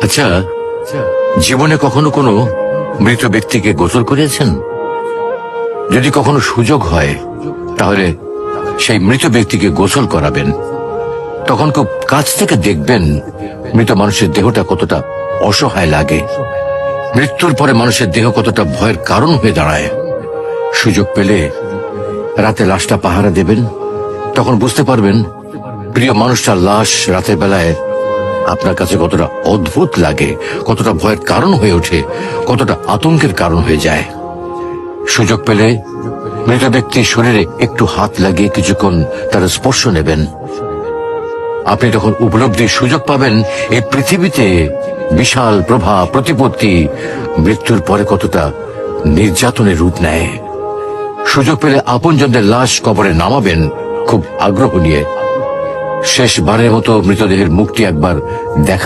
আচ্ছা, জীবনে কখনো কোনো মৃত ব্যক্তিকে গোসল করিয়েছেন? যদি কখনো সুযোগ হয় তাহলে সেই মৃত ব্যক্তিকে গোসল করাবেন। তখন খুব কাছ থেকে দেখবেন মৃত মানুষের দেহটা কতটা অসহায় লাগে, মৃত্যুর পরে মানুষের দেহ কতটা ভয়ের কারণ হয়ে দাঁড়ায়। সুযোগ পেলে রাতে লাশটা পাহারা দেবেন, তখন বুঝতে পারবেন প্রিয় মানুষটার লাশ রাতের বেলায় আপনার কাছে কতটা অদ্ভুত লাগে, কতটা ভয়ের কারণ হয়ে ওঠে, কতটা আতঙ্কের কারণ হয়ে যায়। সুযোগ পেলে মৃত ব্যক্তির শরীরে একটু হাত লাগিয়ে কিছুক্ষণ তার স্পর্শ নেবেন। আপনি তখন উপলব্ধির সুযোগ পাবেন এই পৃথিবীতে বিশাল প্রভাব প্রতিপত্তি মৃত্যুর পরে কতটা নির্যাতনের রূপ নেয়। সুযোগ পেলে আপনজনদের লাশ কবরে নামাবেন খুব আগ্রহ নিয়ে। শেষবারের মতো মৃতদেহের মুখটি একবার দেখা